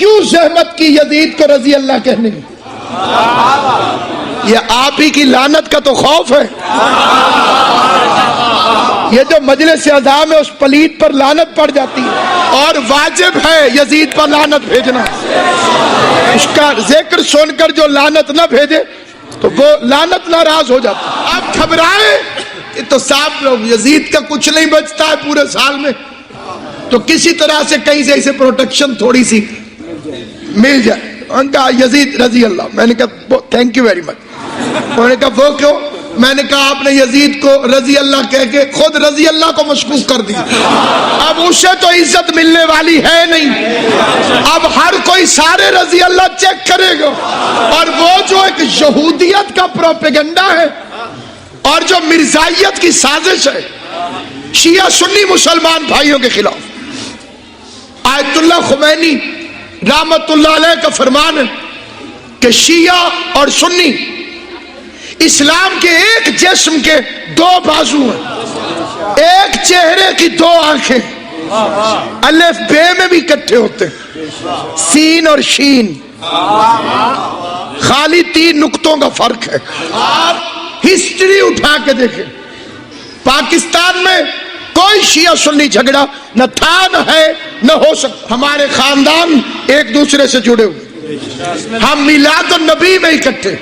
کیوں زحمت کی یزید کو رضی اللہ کہنے کی؟ یہ آپ ہی کی لعنت کا تو خوف ہے. یہ جو مجلس اعظام ہے اس پلیت پر لعنت پڑ جاتی ہے اور واجب ہے یزید پر لعنت بھیجنا. اس کا ذکر سن کر جو لعنت نہ بھیجے تو وہ لعنت ناراض ہو جاتا ہے. آپ گھبرائے تو صاحب لوگ یزید کا کچھ نہیں بچتا ہے پورے سال میں، تو کسی طرح سے کہیں سے اسے پروٹیکشن تھوڑی سی مل جائے. ان کا یزید رضی اللہ. میں نے کہا تھینک یو ویری مچ. انہوں نے کہا وہ کیوں؟ میں نے کہا آپ نے یزید کو رضی اللہ کہہ کے خود رضی اللہ کو مشکوک کر دیا. اب اسے تو عزت ملنے والی ہے نہیں، اب ہر کوئی سارے رضی اللہ چیک کرے گا. اور وہ جو ایک یہودیت کا پروپیگنڈا ہے اور جو مرزائیت کی سازش ہے شیعہ سنی مسلمان بھائیوں کے خلاف، آیت اللہ خمینی رحمت اللہ علیہ کا فرمان ہے کہ شیعہ اور سنی اسلام کے ایک جسم کے دو بازو ہیں، ایک چہرے کی دو آنکھیں. الف بے میں بھی اکٹھے ہوتے ہیں، سین اور شین، خالی 3 نقطوں کا فرق ہے. آپ ہسٹری اٹھا کے دیکھیں، پاکستان میں کوئی شیعہ سنی جھگڑا نہ تھا، نہ ہے، نہ ہو سکتا. ہمارے خاندان ایک دوسرے سے جڑے ہوئے، ہم میلاد النبی میں اکٹھے،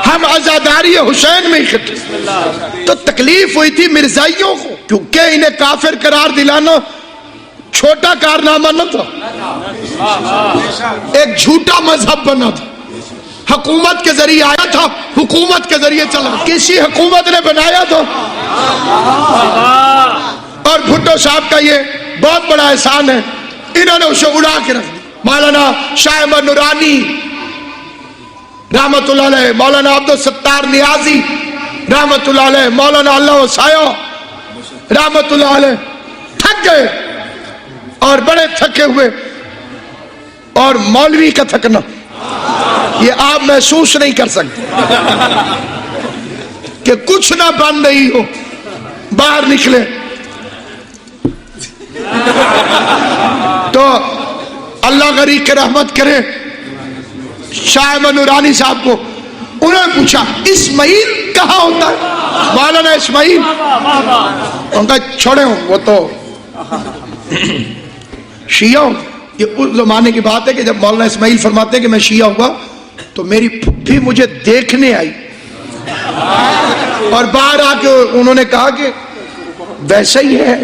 ہم عزاداری حسین میں اکٹھے. تو تکلیف ہوئی تھی مرزائیوں کو، کیونکہ انہیں کافر قرار دلانا چھوٹا کارنامہ نہ تھا، ایک جھوٹا مذہب بنا تھا. حکومت کے ذریعے آیا تھا، حکومت کے ذریعے چلا، کسی حکومت نے بنایا تھا. اور بھٹو صاحب کا یہ بہت بڑا احسان ہے، انہوں نے اسے اڑا کے رکھ دیا. مولانا شاہ احمد نورانی رحمت اللہ علیہ، مولانا عبدالستار نیازی رحمت اللہ علیہ، مولانا اللہ وسایہ رحمت اللہ علیہ تھک گئے اور بڑے تھکے ہوئے. اور مولوی کا تھکنا یہ آپ محسوس نہیں کر سکتے کہ کچھ نہ بن رہی ہو، باہر نکلے تو اللہ غریق کے رحمت کرے. شاہ احمد نورانی صاحب کو انہوں نے پوچھا اسماعیل کہاں ہوتا ہے؟ مولانا اسماعیل، ان کا چھوڑے ہوں وہ تو شیعہ ہوں. یہ اس زمانے کی بات ہے کہ جب مولانا اسماعیل فرماتے ہیں کہ میں شیعہ ہوا تو میری پھپھی مجھے دیکھنے آئی اور باہر آ کے انہوں نے کہا کہ ویسا ہی ہے،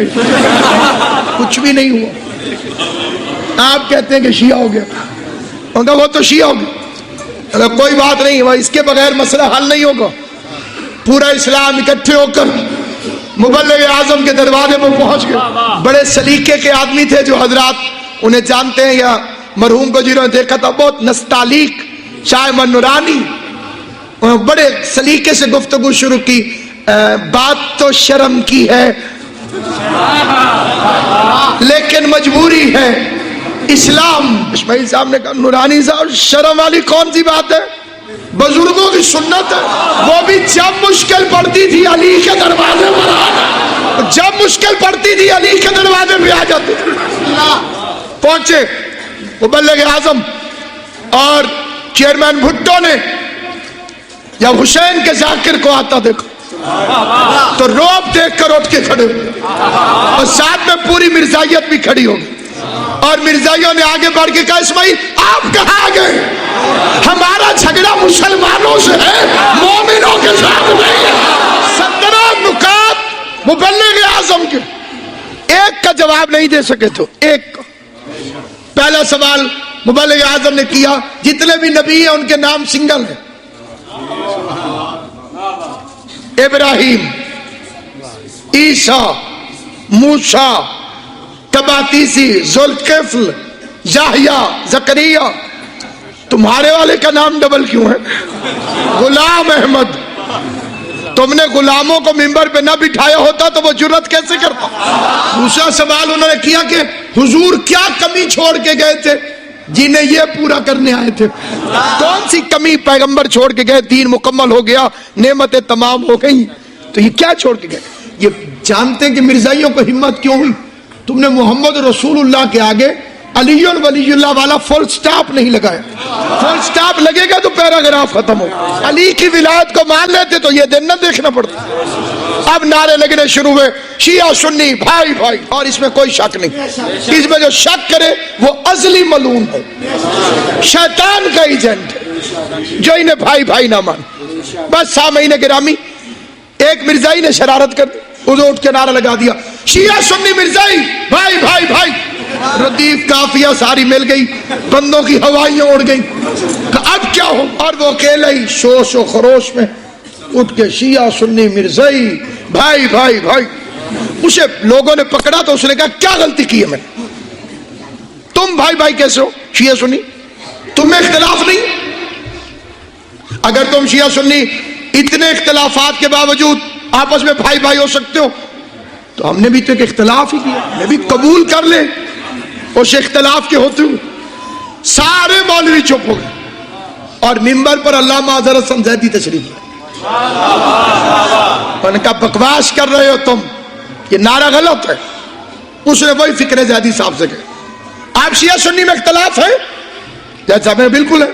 کچھ بھی نہیں ہوا. آپ کہتے ہیں کہ شیعہ ہو گیا. ان کا وہ تو شیعہ ہو گیا. کوئی بات نہیں، اس کے بغیر مسئلہ حل نہیں ہوگا. پورا اسلام اکٹھے ہو کر مبلغ اعظم کے دروازے پر پہنچ گئے. بڑے سلیقے کے آدمی تھے جو حضرات انہیں جانتے ہیں یا مرحوم کو جنہوں نے دیکھا تھا، بہت نستعلیق شاہ احمد نورانی. بڑے سلیقے سے گفتگو شروع کی. بات تو شرم کی ہے لیکن مجبوری ہے. اسلام، اسماعیل صاحب نے کہا نورانی صاحب شرم والی کون سی بات ہے، بزرگوں کی سنت ہے. وہ بھی جب مشکل پڑتی تھی علی کے دروازے پر آ، جب مشکل پڑتی تھی علی کے دروازے پہ آ جاتے تھے. پہنچے مبلغ اعظم اور چیئرمین بھٹو نے جب حسین کے ذاکر کو آتا دیکھا تو روب دیکھ کر اٹھ کے کھڑے ہوئے اور ساتھ میں پوری مرزائیت بھی کھڑی ہو گئی. اور مرزائیوں نے آگے بڑھ کے کہا اسماعیل آپ کہاں گئے، ہمارا جھگڑا مسلمانوں سے ہے، مومنوں کے ساتھ نہیں ہے. 17 نکات مبلغ اعظم کے ایک کا جواب نہیں دے سکے. تو ایک پہلا سوال مبلغ اعظم نے کیا، جتنے بھی نبی ہیں ان کے نام سنگل ہیں، ابراہیم، عیسیٰ، موسیٰ، تباتیسی، ذوالکفل، یحییٰ، زکریا. تمہارے والے کا نام ڈبل کیوں ہے؟ غلام احمد. تم نے غلاموں کو ممبر پہ نہ بٹھایا ہوتا تو وہ جرت کیسے کرتا؟ دوسرا سوال انہوں نے کیا کہ حضور کیا کمی چھوڑ کے گئے تھے جنہیں یہ پورا کرنے آئے تھے؟ کون سی کمی پیغمبر چھوڑ کے گئے؟ دین مکمل ہو گیا، نعمتیں تمام ہو گئی، تو یہ کیا چھوڑ کے گئے؟ یہ جانتے ہیں کہ مرزائیوں کو ہمت کیوں ہوئی؟ تم نے محمد رسول اللہ کے آگے علی ولی اللہ والا فل سٹاپ نہیں لگایا. فل سٹاپ لگے گا تو پیراگراف ختم ہو. علی کی ولایت کو مان لیتے تو یہ دن نہ دیکھنا پڑتا. اب نعرے لگنے شروع ہوئے شیعہ سنی بھائی بھائی, اور اس میں کوئی شک نہیں. اس میں جو شک کرے وہ ازلی ملعون ہے, شیطان کا ایجنٹ ہے جو انہیں بھائی بھائی نہ مان. بس سامعین گرامی, ایک مرزائی نے شرارت کر دی, وہ اٹھ کے نعرہ لگا دیا شیعہ سنی مرزائی بھائی بھائی بھائی. ردیف کافیہ ساری مل گئی, بندوں کی ہوائیاں اڑ گئی, اب کیا ہو. اور وہ اکیلے ہی شوش و خروش میں اٹھ کے شیعہ سنی مرزائی بھائی بھائی بھائی. اسے لوگوں نے پکڑا تو اس نے کہا کیا غلطی کی ہے میں, تم بھائی بھائی کیسے ہو شیعہ سنی, تم میں اختلاف نہیں. اگر تم شیعہ سنی اتنے اختلافات کے باوجود آپس میں بھائی بھائی ہو سکتے ہو تو ہم نے بھی تو ایک اختلاف ہی کیا, ہمیں بھی قبول کر لیں. اس اختلاف کے ہوتے ہوئے سارے مولوی چپ ہو گئے اور منبر پر علامہ حضرت سمجھیتی تشریف لائے. ان کا بکواس کر رہے ہو تم, یہ نعرہ غلط ہے. اس نے وہی فکر زیدی صاحب سے کہا آپ شیعہ سنی میں اختلاف ہے, جیسا میں بالکل ہے,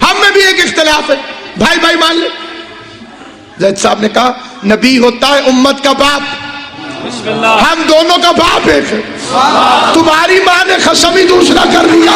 ہم میں بھی ایک اختلاف ہے, بھائی بھائی مان لیں. زید صاحب نے کہا نبی ہوتا ہے امت کا باپ, ہم دونوں کا باپ ایک ہے, تمہاری ماں نے قسم ہی دوسرا کر دیا.